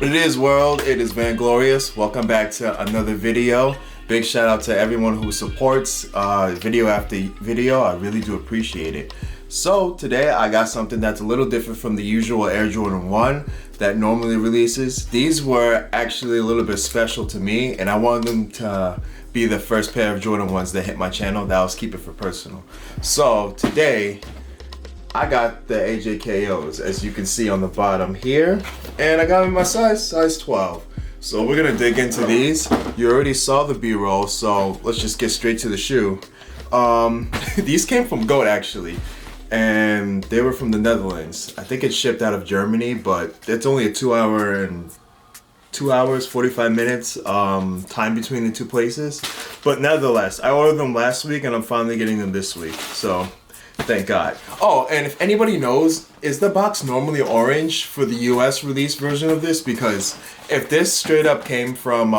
It is world, it is Vanglorious. Welcome back to another video. Big shout out to everyone who supports video after video. I really do appreciate it. So today I got something that's a little different from the usual Air Jordan 1 that normally releases. These were actually a little bit special to me, and I wanted them to be the first pair of Jordan 1s that hit my channel. That was keep it for personal. So today I got the AJKOs, as you can see on the bottom here, and I got them in my size 12. So we're gonna dig into these. You already saw the B-roll, so let's just get straight to the shoe. These came from GOAT actually, and they were from the Netherlands. I think it's shipped out of Germany, but it's only a 2 hours, 45 minutes time between the two places. But nevertheless, I ordered them last week and I'm finally getting them this week, so thank God. Oh, and if anybody knows, is the box normally orange for the US release version of this? Because if this straight up came from,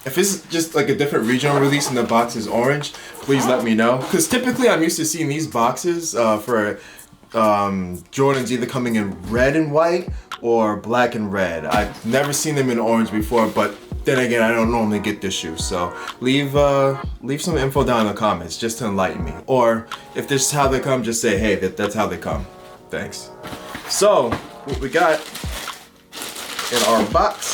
if it's just like a different regional release and the box is orange, please let me know. Because typically I'm used to seeing these boxes for Jordans either coming in red and white or black and red. I've never seen them in orange before, but then again, I don't normally get this shoe, so leave some info down in the comments just to enlighten me. Or if this is how they come, just say, hey, that's how they come. Thanks. So, what we got in our box.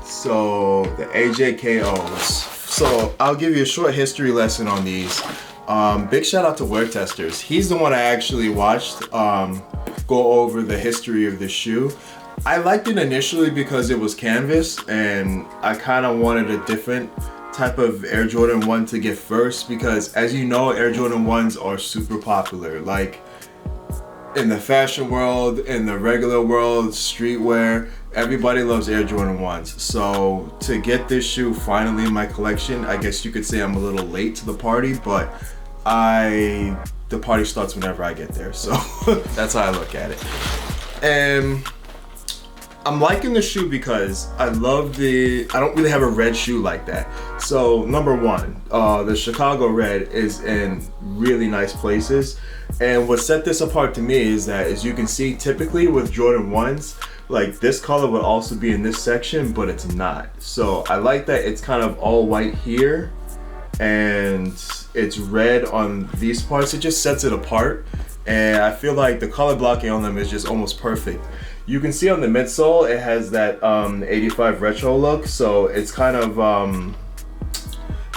So, the AJKOs. So, I'll give you a short history lesson on these. Big shout out to Wear Testers. He's the one I actually watched go over the history of the shoe. I liked it initially because it was canvas, and I kind of wanted a different type of Air Jordan 1 to get first, because as you know, Air Jordan 1s are super popular. Like in the fashion world, in the regular world, streetwear, everybody loves Air Jordan 1s. So to get this shoe finally in my collection, I guess you could say I'm a little late to the party, but the party starts whenever I get there. So that's how I look at it. And I'm liking the shoe because I don't really have a red shoe like that. So number one, the Chicago red is in really nice places. And what set this apart to me is that, as you can see, typically with Jordan 1s, like this color would also be in this section, but it's not. So I like that it's kind of all white here and it's red on these parts. It just sets it apart. And I feel like the color blocking on them is just almost perfect. You can see on the midsole, it has that 85 retro look, so it's kind of,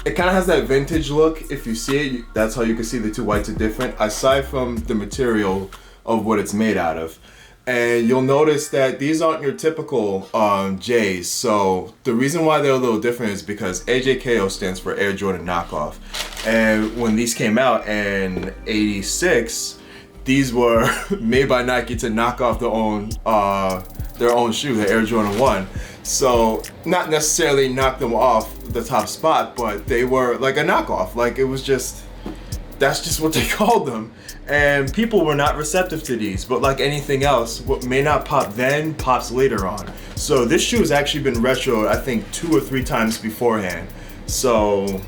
it kind of has that vintage look. If you see it, that's how you can see the two whites are different, aside from the material of what it's made out of. And you'll notice that these aren't your typical J's, so the reason why they're a little different is because AJKO stands for Air Jordan Knockoff. And when these came out in '86, these were made by Nike to knock off their own shoe, the Air Jordan 1. So not necessarily knock them off the top spot, but they were like a knockoff. Like it was just, that's just what they called them. And people were not receptive to these, but like anything else, what may not pop then pops later on. So this shoe has actually been retroed, I think 2 or 3 times beforehand. So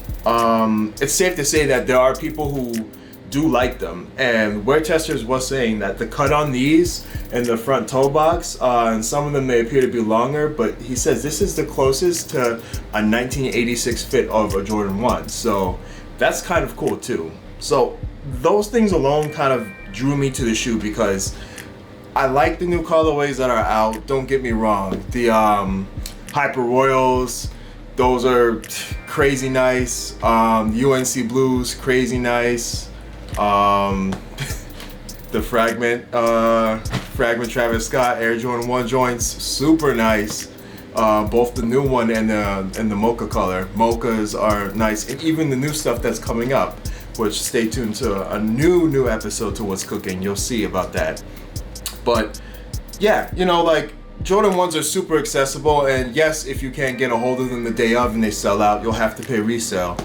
it's safe to say that there are people who do like them, and Wear Testers was saying that the cut on these and the front toe box, and some of them may appear to be longer, but he says this is the closest to a 1986 fit of a Jordan 1, so that's kind of cool too. So those things alone kind of drew me to the shoe, because I like the new colorways that are out, don't get me wrong. The Hyper Royals, those are crazy nice. UNC Blues, crazy nice. The Fragment Travis Scott Air Jordan 1 joints, super nice. Both the new one and the mocha color. Mochas are nice, and even the new stuff that's coming up, which stay tuned to a new episode to What's Cooking. You'll see about that. But yeah, you know, like Jordan 1s are super accessible, and yes, if you can't get a hold of them the day of and they sell out, you'll have to pay resale.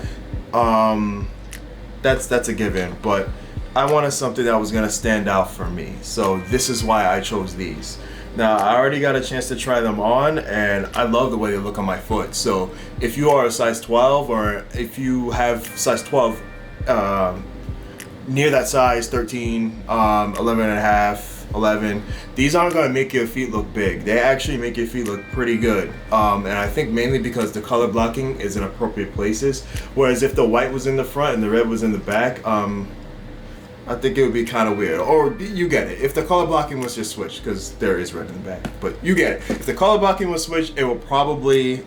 That's a given, but I wanted something that was gonna stand out for me, so this is why I chose these. Now, I already got a chance to try them on, and I love the way they look on my foot. So if you are a size 12, or if you have size 12 near that size, 13, 11 and a half, 11. These aren't gonna make your feet look big. They actually make your feet look pretty good. And I think mainly because the color blocking is in appropriate places. Whereas if the white was in the front and the red was in the back, I think it would be kind of weird. Or you get it. If the color blocking was just switched, because there is red in the back, but you get it. If the color blocking was switched, it will probably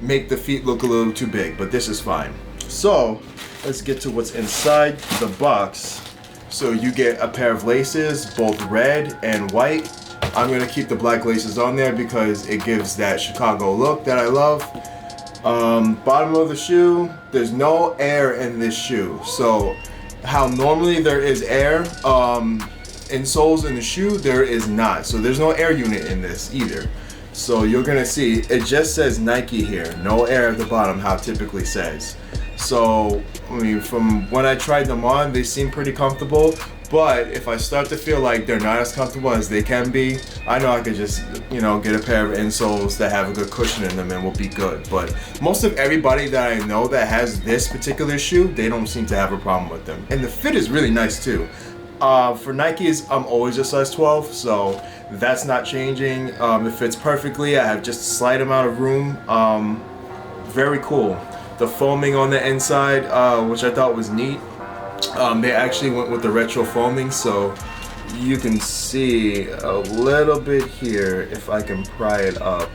make the feet look a little too big, but this is fine. So let's get to what's inside the box. So you get a pair of laces, both red and white. I'm gonna keep the black laces on there because it gives that Chicago look that I love. Bottom of the shoe, there's no air in this shoe. So how normally there is air insoles in the shoe, there is not. So there's no air unit in this either. So you're gonna see, it just says Nike here, no air at the bottom, how it typically says. So, I mean, from when I tried them on, they seem pretty comfortable, but if I start to feel like they're not as comfortable as they can be, I know I could just, you know, get a pair of insoles that have a good cushion in them and we'll be good. But most of everybody that I know that has this particular shoe, they don't seem to have a problem with them. And the fit is really nice too. For Nikes, I'm always a size 12, so that's not changing. It fits perfectly. I have just a slight amount of room. Very cool. The foaming on the inside, which I thought was neat. They actually went with the retro foaming, so you can see a little bit here if I can pry it up.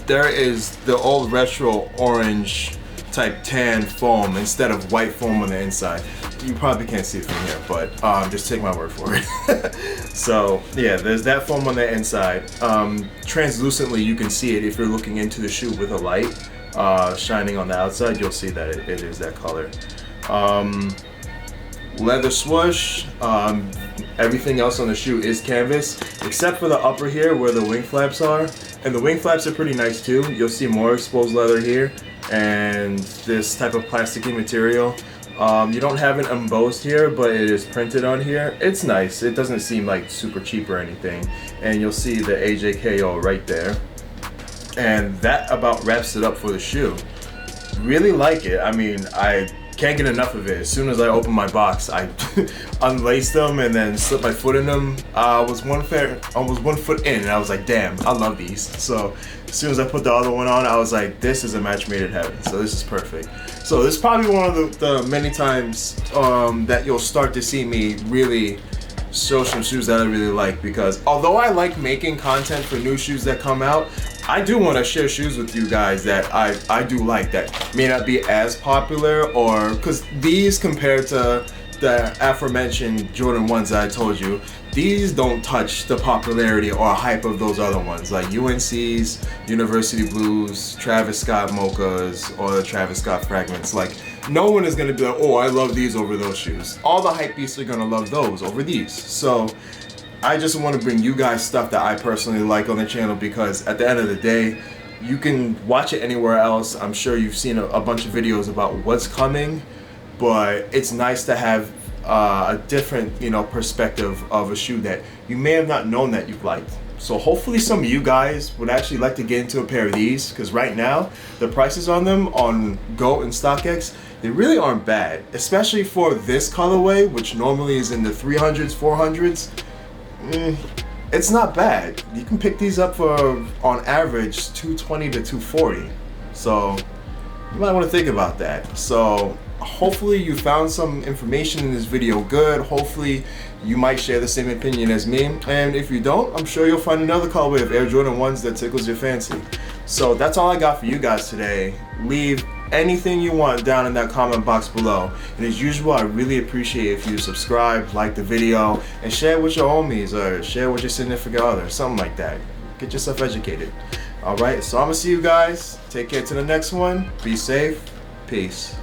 There is the old retro orange type tan foam instead of white foam on the inside. You probably can't see it from here, but just take my word for it. So yeah, there's that foam on the inside. Translucently you can see it if you're looking into the shoe with a light shining on the outside. You'll see that it is that color. Leather swoosh. Everything else on the shoe is canvas except for the upper here where the wing flaps are, and the wing flaps are pretty nice too. You'll see more exposed leather here and this type of plasticky material. You don't have it embossed here, but it is printed on here. It's nice. It doesn't seem like super cheap or anything, and you'll see the AJKO right there. And that about wraps it up for the shoe. Really like it. I mean, I can't get enough of it. As soon as I opened my box, I unlaced them and then slipped my foot in them. I was one foot in and I was like, damn, I love these. So as soon as I put the other one on, I was like, this is a match made in heaven. So this is perfect. So this is probably one of the many times that you'll start to see me really show some shoes that I really like, because although I like making content for new shoes that come out, I do want to share shoes with you guys that I do like that may not be as popular, or because these compared to the aforementioned Jordan 1s that I told you, these don't touch the popularity or hype of those other ones like UNC's, University Blues, Travis Scott Mochas, or the Travis Scott Fragments. Like, no one is going to be like, oh, I love these over those shoes. All the hype beasts are going to love those over these. So I just want to bring you guys stuff that I personally like on the channel, because at the end of the day, you can watch it anywhere else. I'm sure you've seen a bunch of videos about what's coming, but it's nice to have a different, you know, perspective of a shoe that you may have not known that you've liked. So hopefully some of you guys would actually like to get into a pair of these, because right now the prices on them on GOAT and StockX, they really aren't bad, especially for this colorway, which normally is in the 300s, 400s. It's not bad. You can pick these up for, on average, $220 to $240. So you might want to think about that. So hopefully you found some information in this video good. Hopefully you might share the same opinion as me. And if you don't, I'm sure you'll find another colorway of Air Jordan 1s that tickles your fancy. So that's all I got for you guys today. Leave anything you want down in that comment box below. And as usual, I really appreciate if you subscribe, like the video, and share with your homies or share with your significant other, something like that. Get yourself educated. Alright, so I'm gonna see you guys. Take care to the next one. Be safe. Peace.